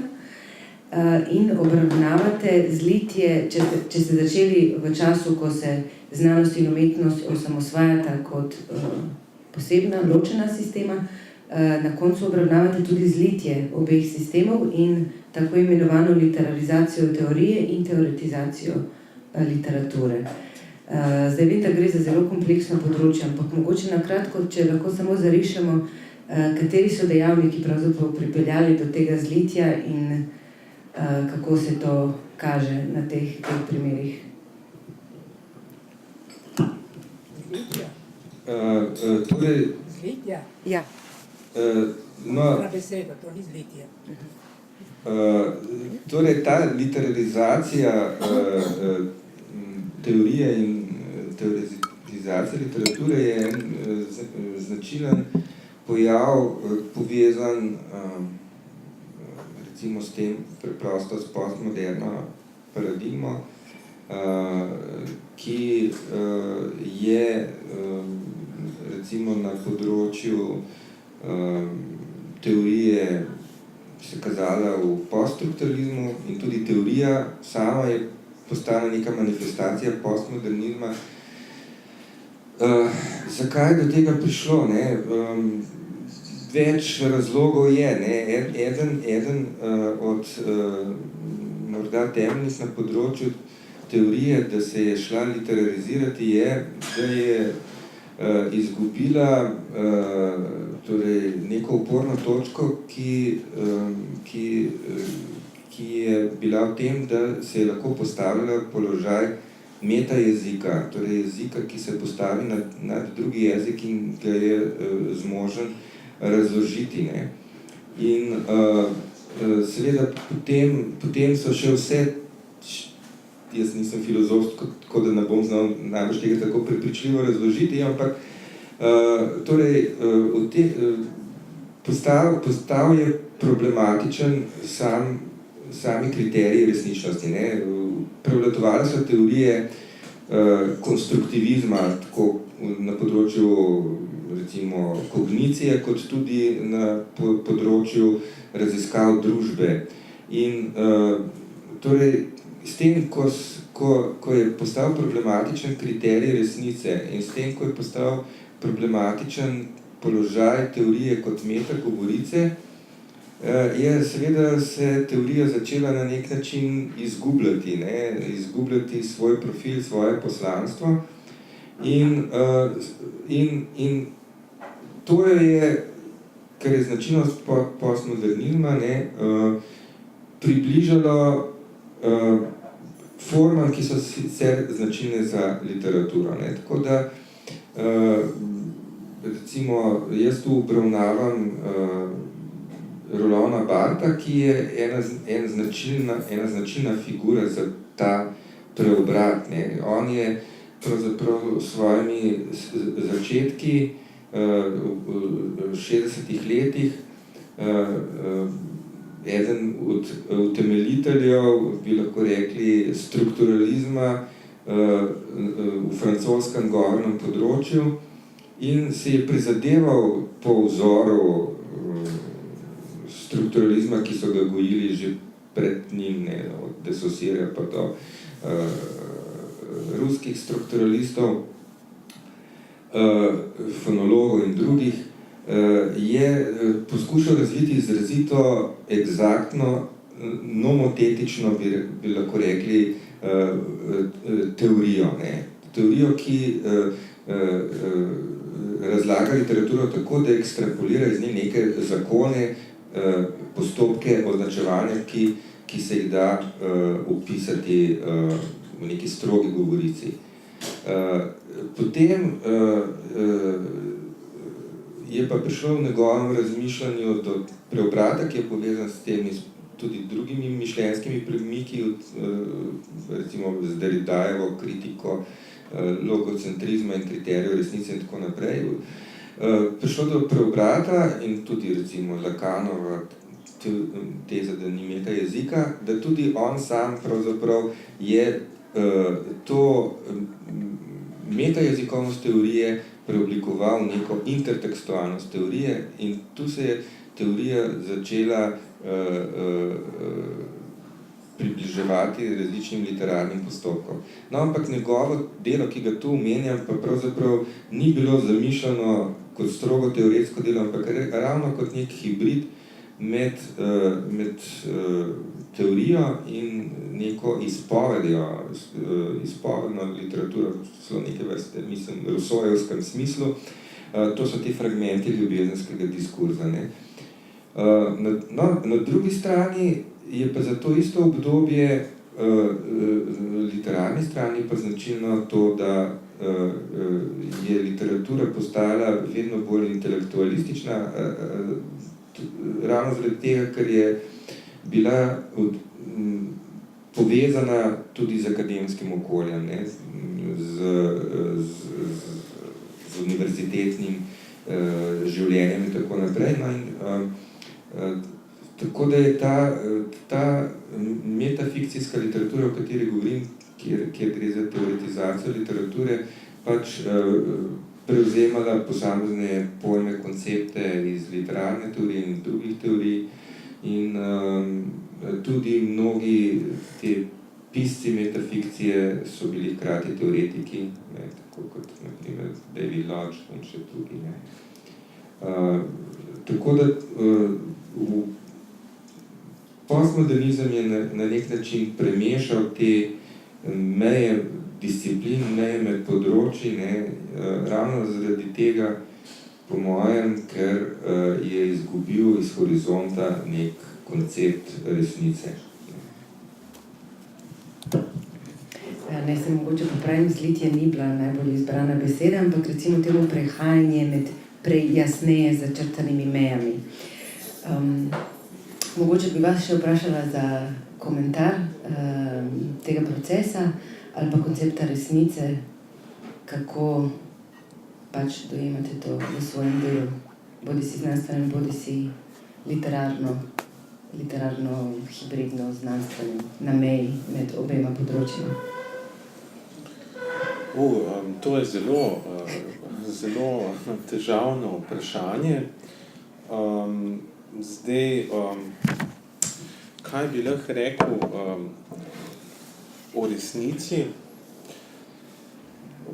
In obravnavate zlitje, če ste začeli v času, ko se znanost in umetnost osamosvajata kot posebna, ločena sistema, na koncu obravnavate tudi zlitje obeh sistemov in tako imenovano literarizacijo teorije in teoretizacijo literature. Zdaj vem, da gre za zelo kompleksno področje, ampak mogoče na kratko, če lahko samo zarišemo, kateri so dejavniki pravzaprav pripeljali do tega zlitja in kako se to kaže na teh primerih. Torej, Zlitja? Ja. Na besedo, to ni zlitje. Torej, ta literarizacija teorije in teoretizacija literature je en značilen pojav, povezan recimo s tem preprosto s postmoderno paradigmo, ki je recimo na področju teorije se kazala v poststrukturalizmu in tudi teorija sama je postala neka manifestacija postmodernizma. Zakaj je do tega prišlo? Ne? Več razlogov je. Ne? Eden od morda temeljnih na področju teorije, da se je šla literarizirati, je, da je izgubila torej neko oporno točko, ki je bila v tem, da se je lahko postavila položaj metajezika, torej jezika, ki se postavi nad drugi jezik in ga je zmožen razložiti. Ne? In seveda potem so še vse, jaz nisem filozof, tako da ne bom znal najbolj tega tako prepričljivo razložiti, ampak torej postal je problematičen sami kriteriji resničnosti. Ne? Prevladovale so teorije konstruktivizma, tako na področju recimo kognicije, kot tudi na področju raziskav družbe. In torej, s tem, ko je postal problematičen kriterij resnice in s tem, ko je postal problematičen položaj teorije kot metagovorice, je seveda se teorija začela na nek način izgubljati, ne? Izgubljati svoj profil, svoje poslanstvo. In to je, kar je značilnost postmodernizma, ne? Približalo formam, ki so sicer značilne za literaturo. Ne? Tako da, recimo, jaz tu obravnavam Rolanda Bartha, ki je ena značilna figura za ta preobrat. Ne? On je pravzaprav s svojimi začetki v 60-ih letih, eden od utemeljiteljev, bi lahko rekli, strukturalizma v francoskem govornem področju in se je prizadeval po vzoru strukturalizma, ki so ga gojili že pred njim, ne, od de Saussure pa do ruskih strukturalistov, fonologov in drugih, je poskušal razviti izrazito egzaktno, nomotetično, bi lahko rekli, teorijo. Ne? Teorijo, ki razlaga literaturo tako, da ekstrapolira iz nje neke zakone, postopke označevanja, ki se jih da opisati v neki strogi govorici. Potem je pa prišlo v njegovem razmišljanju do preobrata, ki je povezan s temi tudi drugimi mišljenjskimi premiki, recimo z Derridajevo kritiko logocentrizma in kriterijev resnice in tako naprej. Prišlo do preobrata in tudi recimo Lacanova teza, da ni meta jezika, da tudi on sam pravzaprav je to metajezikovnost teorije preoblikoval neko intertekstualnost teorije in tu se je teorija začela približevati različnim literarnim postopkom. No, ampak njegovo delo, ki ga tu omenjam, pa pravzaprav ni bilo zamišljeno kot strogo teoretsko delo, ampak ravno kot nek hibrid med teorijo in neko izpovedno literaturo, celo neke vrste, mislim, v Rousseauovskem smislu. To so ti fragmenti ljubezenskega diskurza. Ne? Na drugi strani je pa za to isto obdobje literarni strani pa značilno to, da je literatura postajala vedno bolj intelektualistična, ravno zaradi tega, ker je bila povezana tudi z akademskim okoljem, ne? Z univerzitetnim življenjem in tako naprej. No, in, tako da je ta metafikcijska literatura, o kateri govorim, kjer gre za teoretizacijo literature, pač prevzemala posamezne pojme, koncepte iz literarne teorije in drugih teorij in tudi mnogi te pisci metafikcije so bili hkrati teoretiki, ne, tako kot na primer David Lodge in še drugi. Ne. Tako da postmodernizem je na nek način premešal te meje disciplin, meje med področji, ne, ravno zaradi tega, po mojem, ker je izgubil iz horizonta nek koncept resnice. Ne, se mogoče popravim, zlitje ni bila najbolj izbrana beseda, ampak recimo temu prehajanje med jasneje začrtanimi mejami. Mogoče bi vas še vprašala za komentar tega procesa ali pa koncepta resnice, kako pač dojemate to v svojem delu, bodi si znanstvenem, bodi si literarno, hibridno, znanstvenem, na meji med obema področjima. To je zelo težavno vprašanje. Zdaj, kaj bi lahko rekel o resnici?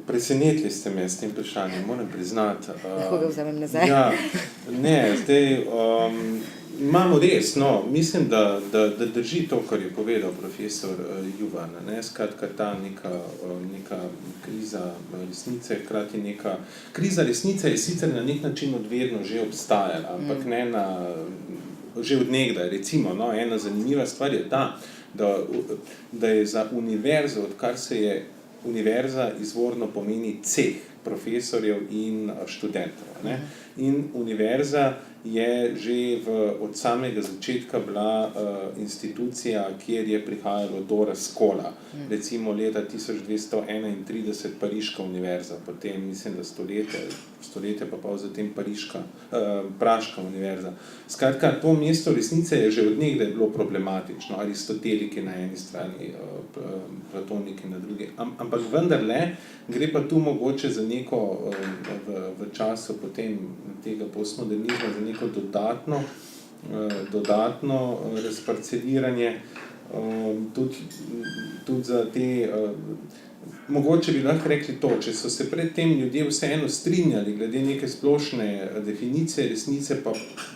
Presenetili ste me s tem vprašanjem, moram priznati. Lahko ga vzamem nazaj. Ja, ne, zdaj, imamo res, no, mislim, da drži to, kar je povedal profesor Juvan, ne, skratka ta neka kriza resnice, hkrati neka kriza resnice je sicer na nek način odvedno že obstajala, ampak ne že od nekdaj, recimo, no, ena zanimiva stvar je ta, da je za univerzo, odkar se je univerza izvorno pomeni ceh profesorjev in študentov. Ne? In univerza je že od samega začetka bila institucija, kjer je prihajalo do razkola. Recimo leta 1231 Pariška univerza, potem mislim, da stoletje pa pol zatem Praška univerza. Skratka, to mesto resnice je že od nekdaj bilo problematično, aristoteliki na eni strani, platoniki na drugi. Ampak vendarle gre pa tu mogoče za neko v času potem tega postmodernizma za neko dodatno razparceliranje, tudi za te, mogoče bi lahko rekli to, če so se predtem ljudje vseeno strinjali glede neke splošne definicije resnice, pa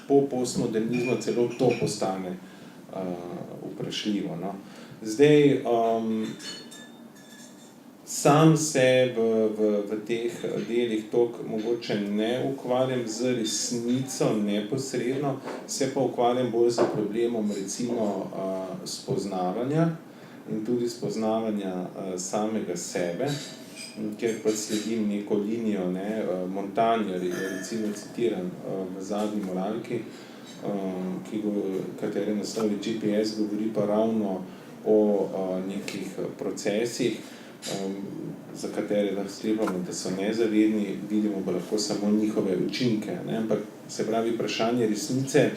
po postmodernizmu celo to postane vprašljivo. No. Zdaj, sam se v teh delih toliko mogoče ne ukvarjam z resnico neposredno, se pa ukvarjam bolj z problemom recimo spoznavanja in tudi spoznavanja samega sebe, ker pa sledim neko linijo, ne, Montagna, recimo citiran v Zadnji moralki, katere naslov je GPS, govori pa ravno o nekih procesih, za katere lahko sklepamo, da so nezavedni, vidimo pa lahko samo njihove učinke. Ne? Ampak se pravi, vprašanje resnice,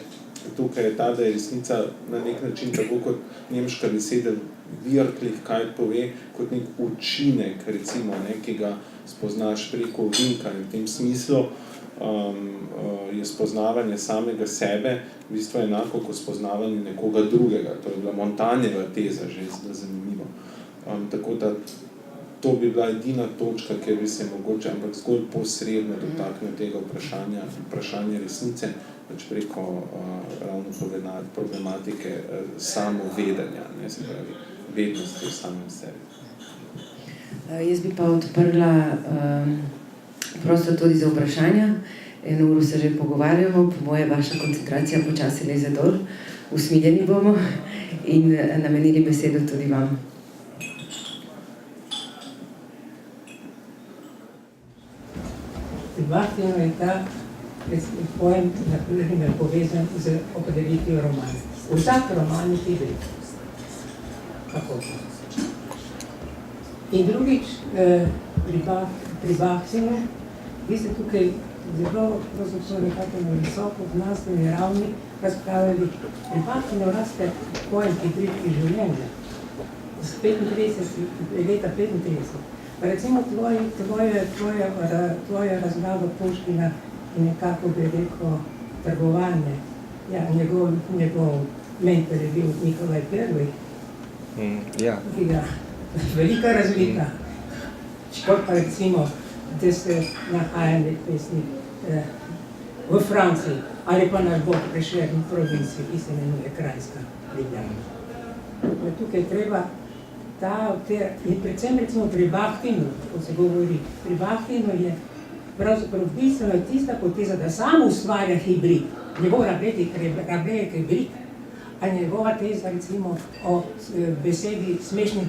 tukaj je ta, da je resnica na nek način tako kot nemška beseda wirklich, kaj pove, kot nek učinek, recimo, ne, ki ga spoznaš preko uvinka. In v tem smislu je spoznavanje samega sebe v bistvu enako kot spoznavanje nekoga drugega. To je bila Montagneva teza, že zelo zanimivo. Tako da to bi bila edina točka, kjer bi se mogoče, ampak zgolj posredno dotaknil tega vprašanja resnice, pač preko ravno problematike samovedanja, ne, se pravi, vednosti v samem sebi. Jaz bi pa odprla prostor tudi za vprašanja. Eno uro se že pogovarjamo, po moje vaša koncentracija počasi leze dol, usmiljeni bomo in namenili besedo tudi vam. Pribahtino je ta pojem, naprimer, povezan z opredelitvijo romana. Vsak roman je hibrid. Kako? In drugič, pri Bahtinu, vi ste tukaj zelo, pravzaprav nekako na visoko znanstveni ravni razpravljali, pri Bahtinu raste pojem hibridki življenja. Z 35, leta 35. Recimo tvoja razglava Puškina je nekako, bi rekel, trgovanje. Ja, njegov mentor je bil Nikolaj I. Ja. Velika razlika. Kot pa recimo, da se nahaja nek pesnik v Franciji ali pa naš Bog Prešeren v provinciji, ki se imenuje Kranjska Ljubljana. Tukaj treba in predvsem recimo pri Bahtinu, ko se govori, pri Bahtinu je pravzaprav bistveno tista poteza, da sam ustvarja hibrid. Njegov Rabelais je hibrid, a njegova teza recimo o besedi, smešni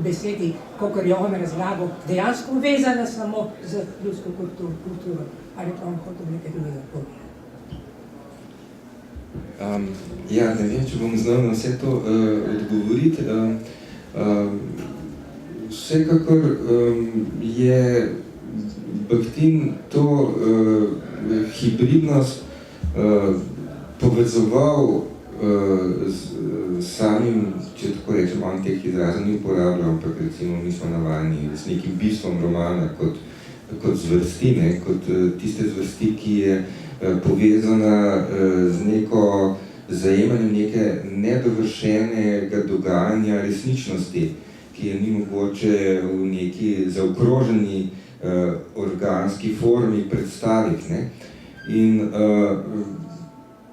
besedi, kakor je on razlagal, dejansko vezana samo z ljudsko kulturo. Ali pa on hotel nekaj drugega povedati. Ja, ne vem, če bom znal na vse to odgovoriti. Vsekakor je Bahtin to hibridnost povezoval s samim, če tako rečem, on teh izrazov ni uporabljal, ampak recimo mi smo navajeni s nekim bistvom romana kot zvrsti, ne, kot tiste zvrsti, ki je povezana z neko zajemanjem neke nedovršenega dogajanja resničnosti, ki je ni mogoče v neki zaokroženi organski formi predstaviti. Ne. In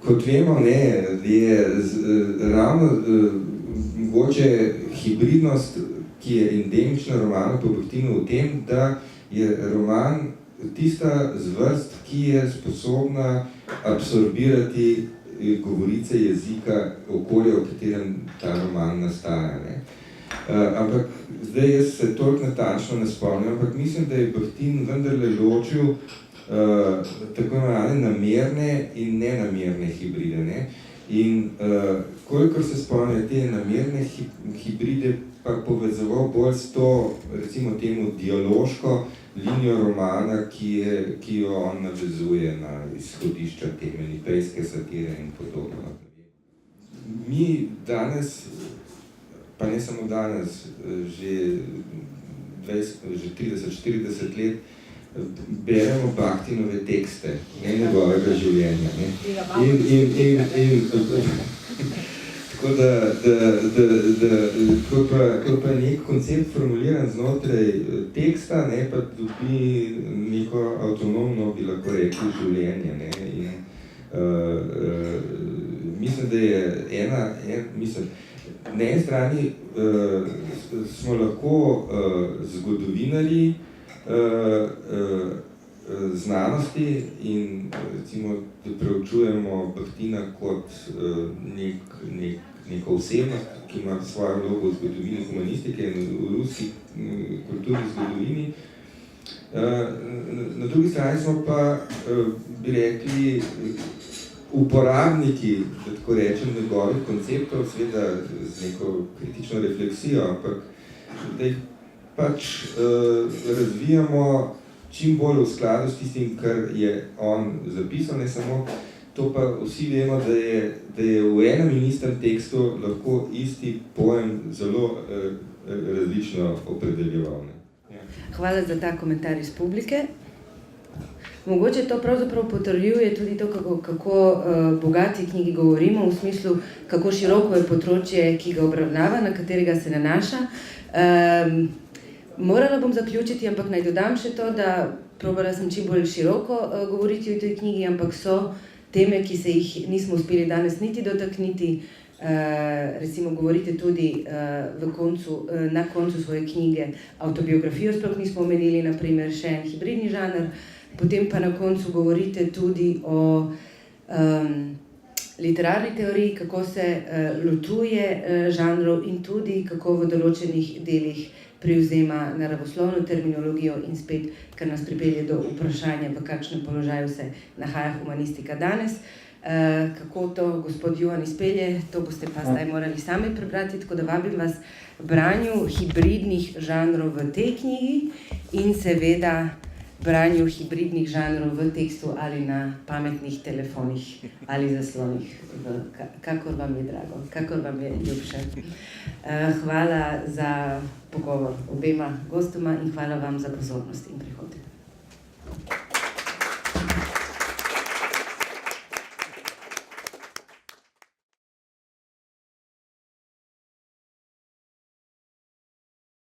kot vemo, ne, je ravno mogoče hibridnost, ki je endemična romana po Bahtinu v tem, da je roman tista zvrst, ki je sposobna absorbirati govorice jezika, okolja, v katerem ta roman nastaja. Ne. ampak zdaj jaz se toliko natančno ne spomnim, ampak mislim, da je Bahtin vendarle ločil tako imenovane namerne in nenamerne hibride. Ne? In kolikor se spomnim, te namerne hibride pa povezoval bolj s to, recimo temu, dialoško linijo romana, ki jo on navezuje na izhodišča te menipejske satire in podobno. Mi danes, pa ne samo danes, že 30-40 let beremo Bahtinove tekste, ne njegovega življenja. Ne? Tako da ko pa je nek koncept formuliran znotraj teksta, ne, pa dobi neko avtonomno, bi lahko rekli, življenje. Ne? In, mislim, da je na eni strani smo lahko zgodovinarji znanosti in recimo, da preučujemo Bahtina kot neko osebnost, ki ima svojo vlogo v zgodovini humanistike in v ruski kulturni zgodovini. Na drugi strani smo pa, bi rekli, uporabniki, da tako rečem, njegovih konceptov, seveda z neko kritično refleksijo, ampak da jih pač razvijamo čim bolj v skladu s tistim, kar je on zapisal, ne samo to, pa vsi vemo, da je v enem in istem tekstu lahko isti pojem zelo različno opredeljeval. Hvala za ta komentar iz publike. Mogoče to pravzaprav potrjuje tudi to, kako bogati knjigi govorimo, v smislu, kako široko je področje, ki ga obravnava, na katerega se nanaša. Morala bom zaključiti, ampak naj dodam še to, da probala sem čim bolj široko govoriti o tej knjigi, ampak so teme, ki se jih nismo uspeli danes niti dotakniti. Recimo govorite tudi na koncu svoje knjige autobiografijo, sploh nismo omenili, naprimer, še en hibridni žanr. Potem pa na koncu govorite tudi o literarni teoriji, kako se lotuje žanrov in tudi kako v določenih delih privzema naravoslovno terminologijo in spet, kar nas pripelje do vprašanja, v kakšnem položaju se nahaja humanistika danes. Kako to gospod Juvan izpelje, to boste pa zdaj morali sami prebrati, tako da vabim vas branju hibridnih žanrov v tej knjigi in seveda branju hibridnih žanrov v tekstu ali na pametnih telefonih ali zaslonih, kakor vam je drago, kakor vam je ljubše. Hvala za pogovor obema gostoma in hvala vam za pozornost in prihod.